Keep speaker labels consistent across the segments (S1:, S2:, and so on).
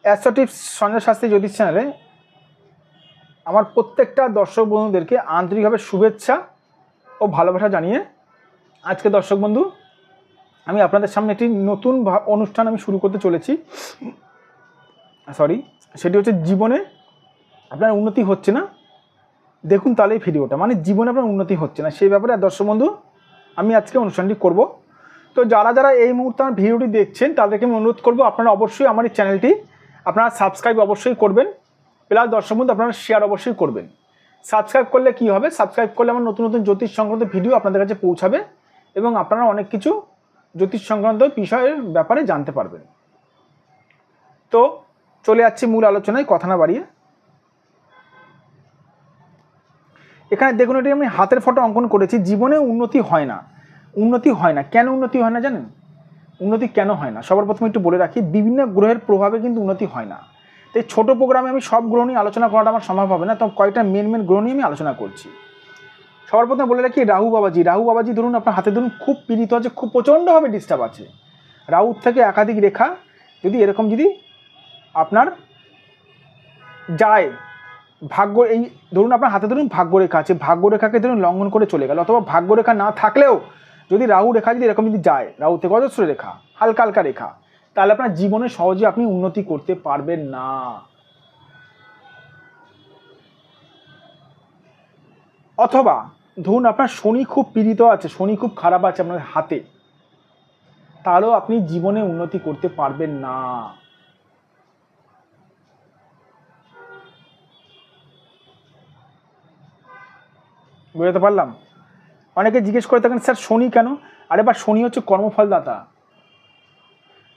S1: Astro tips Sanjay Shastri জ্যোতিষ চ্যানেলে আমার প্রত্যেকটা দর্শক বন্ধুদেরকে আন্তরিকভাবে শুভেচ্ছা ও ভালোবাসা জানিয়ে আজকে দর্শক বন্ধু আমি আপনাদের সামনে একটি নতুন অনুষ্ঠান আমি শুরু করতে চলেছি। সেটি হচ্ছে জীবনে আপনার উন্নতি হচ্ছে না, দেখুন তাহলে এই ভিডিওটা, মানে জীবনে আপনার উন্নতি হচ্ছে না সেই ব্যাপারে দর্শক বন্ধু আমি আজকে অনুষ্ঠানটি করব। তো যারা যারা এই মুহূর্তে আমার ভিডিওটি দেখছেন তাদেরকে আমি অনুরোধ করবো আপনারা অবশ্যই আমার এই চ্যানেলটি আপনারা সাবস্ক্রাইব অবশ্যই করবেন, প্লাস দর্শক বন্ধু আপনারা শেয়ার অবশ্যই করবেন। সাবস্ক্রাইব করলে কি হবে, সাবস্ক্রাইব করলে আমার নতুন নতুন জ্যোতিষ সংক্রান্ত ভিডিও আপনাদের কাছে পৌঁছাবে এবং আপনারা অনেক কিছু জ্যোতিষ সংক্রান্ত বিষয়ের ব্যাপারে জানতে পারবেন। তো চলে যাচ্ছি মূল আলোচনায়, কথা না বাড়িয়ে। এখানে দেখুন এটি আমি হাতের ফটো অঙ্কন করেছি। জীবনে উন্নতি হয় না, উন্নতি হয় না। কেন উন্নতি হয় না জানেন? উন্নতি কেন হয় না সবার প্রথমে একটু বলে রাখি, বিভিন্ন গ্রহের প্রভাবে কিন্তু উন্নতি হয় না। তাই ছোটো প্রোগ্রামে আমি সব গ্রহ নিয়ে আলোচনা করাটা আমার সম্ভব হবে না, তো কয়েকটা মেন গ্রহ নিয়ে আমি আলোচনা করছি। সবার প্রথমে বলে রাখি রাহু বাবাজি ধরুন আপনার হাতে ধরুন খুব পীড়িত আছে, খুব প্রচণ্ডভাবে ডিস্টার্ব আছে। রাহুর থেকে একাধিক রেখা যদি এরকম যদি আপনার যায়, ভাগ্য এই ধরুন আপনার হাতে ধরুন ভাগ্যরেখা আছে, ভাগ্যরেখাকে ধরুন লঙ্ঘন করে চলে গেল, অথবা ভাগ্যরেখা না থাকলেও যদি রাহু রেখা যদি এরকম যদি যায়, রাহু থেকে অজস্র রেখা, হালকা হালকা রেখা, তাহলে আপনার জীবনে সহজে আপনি উন্নতি করতে পারবেন না। অথবা ধরুন আপনার শনি খুব পীড়িত আছে, শনি খুব খারাপ আছে আপনার হাতে, তাহলেও আপনি জীবনে উন্নতি করতে পারবেন না। বুঝতে পারলাম? অনেকে জিজ্ঞেস করে থাকেন স্যার শনি কেন? আরে বা শনি হচ্ছে কর্মফলদাতা।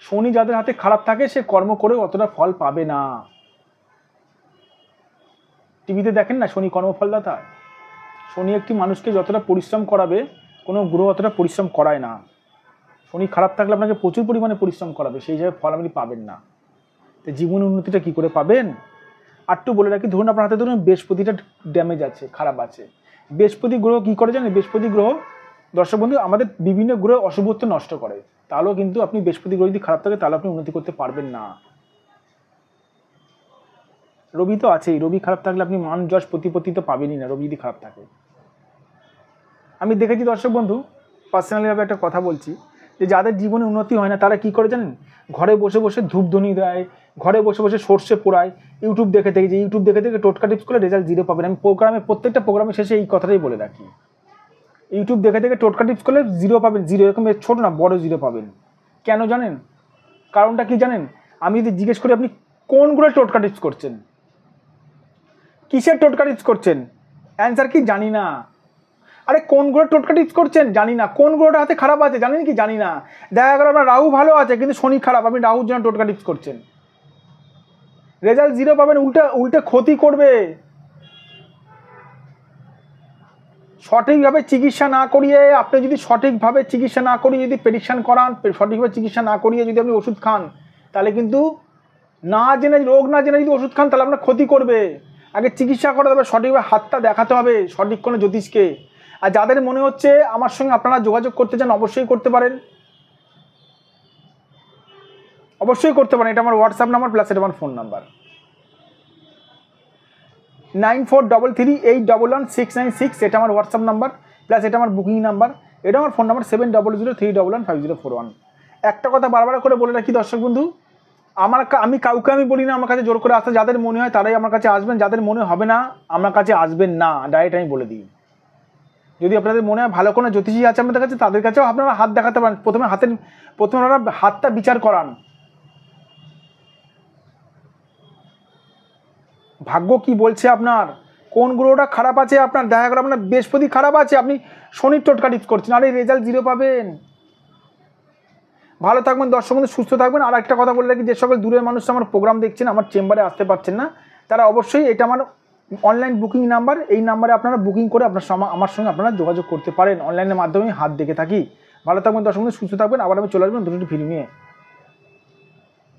S1: শনি যাদের হাতে খারাপ থাকে সে কর্ম করে অতটা ফল পাবে না। টিভিতে দেখেন না শনি কর্মফলদাতা। শনি একটি মানুষকে যতটা পরিশ্রম করাবে কোনো গ্রহ অতটা পরিশ্রম করায় না। শনি খারাপ থাকলে আপনাকে প্রচুর পরিমাণে পরিশ্রম করাবে, সেই হিসাবে ফল আপনি পাবেন না। তো জীবন উন্নতিটা কী করে পাবেন? আর একটু বলে রাখি, ধরুন আপনার হাতে ধরুন বৃহস্পতিটা ড্যামেজ আছে, খারাপ আছে। বৃহস্পতি গ্রহ কী করে জানেন? বৃহস্পতি গ্রহ দর্শক বন্ধু আমাদের বিভিন্ন গ্রহ অশুভত্ব নষ্ট করে, তাহলেও কিন্তু আপনি বৃহস্পতি গ্রহ যদি খারাপ থাকে তাহলে আপনি উন্নতি করতে পারবেন না। রবি তো আছেই, রবি খারাপ থাকলে আপনি মান যশ প্রতিপত্তি তো পাবেনই না, রবি যদি খারাপ থাকে। আমি দেখেছি দর্শক বন্ধু, পার্সোনালিভাবে একটা কথা বলছি, যে যাদের জীবনে উন্নতি হয় না তারা কি করে জানেন? ঘরে বসে বসে ধূপধনি দেয়, ঘরে বসে বসে সর্ষে পোড়ায়, ইউটিউব দেখে দেখে টোটকা টিপস করে রেজাল্ট জিরো পাবেন। আমি প্রত্যেকটা প্রোগ্রামের শেষে এই কথাটাই বলে রাখি, ইউটিউব দেখে দেখে টোটকা টিপস করলে জিরো পাবেন, জিরো, এরকম ছোট না বড় জিরো পাবেন। কেন জানেন? কারণটা কি জানেন? আমি যদি জিজ্ঞেস করি আপনি কোনগুলো টোটকা টিপস করছেন, কিসের টোটকা টিপস করছেন, অ্যান্সার কি জানি না। আরে কোন গ্রহের টোটকা টিপস করছেন জানি না, কোন গ্রহটা হাতে খারাপ আছে জানেন কি জানি না। দেখা গেল আপনার রাহু ভালো আছে কিন্তু শনি খারাপ, আপনি রাহুর জন্য টোটকা টিপস করছেন, রেজাল্ট জিরো পাবেন, উল্টে ক্ষতি করবে। সঠিকভাবে চিকিৎসা না করিয়ে আপনি যদি সঠিকভাবে চিকিৎসা না করিয়ে যদি প্রেডিকশন করান, সঠিকভাবে চিকিৎসা না করিয়ে যদি আপনি ওষুধ খান, তাহলে কিন্তু রোগ না জেনে যদি ওষুধ খান তাহলে আপনার ক্ষতি করবে। আগে চিকিৎসা করাতে হবে, সঠিকভাবে হাতটা দেখাতে হবে সঠিক কোনো জ্যোতিষকে। আর যাদের মনে হচ্ছে আমার সঙ্গে আপনারা যোগাযোগ করতে চান অবশ্যই করতে পারেন, অবশ্যই করতে পারেন। এটা আমার হোয়াটসঅ্যাপ নাম্বার, প্লাস এটা আমার ফোন নাম্বার 9433811696। এটা আমার হোয়াটসঅ্যাপ নাম্বার, প্লাস এটা আমার বুকিং নাম্বার। এটা আমার ফোন নাম্বার 7003115041। একটা কথা বারবার করে বলে রাখি দর্শক বন্ধু, আমি কাউকে আমি বলি না আমার কাছে জোর করে আসতে, যাদের মনে হয় তারাই আমার কাছে আসবেন, যাদের মনে হবে না আমার কাছে আসবেন না, ডাইরেক্ট আমি বলে দিই। যদি আপনাদের মনে হয় ভালো কোনো জ্যোতিষী আছে আপনাদের কাছে, তাদের কাছেও আপনারা হাত দেখাতে পারেন। প্রথমে আপনারা হাতটা বিচার করান, ভাগ্য কি বলছে আপনার, কোন গ্রহটা খারাপ আছে আপনার। দেখা গেল আপনার বৃহস্পতি খারাপ আছে, আপনি শনির টোটকা টিপস করছেন, আরে রেজাল্ট জিরো পাবেন। ভালো থাকবেন দর্শক বন্ধু, সুস্থ থাকবেন। আর একটা কথা বলে রাখি, যে সকল দূরের মানুষ আমার প্রোগ্রাম দেখছেন, আমার চেম্বারে আসতে পারছেন না, তারা অবশ্যই এটা আমার অনলাইন বুকিং নাম্বার, এই নাম্বারে আপনারা বুকিং করে আমার সঙ্গে আপনারা যোগাযোগ করতে পারেন। অনলাইনের মাধ্যমে হাত দেখে থাকি। ভালো থাকবেন দর্শক বন্ধু, সুস্থ থাকবেন। আবার আমি চলে আসবেন দুটো ভিডিও নিয়ে।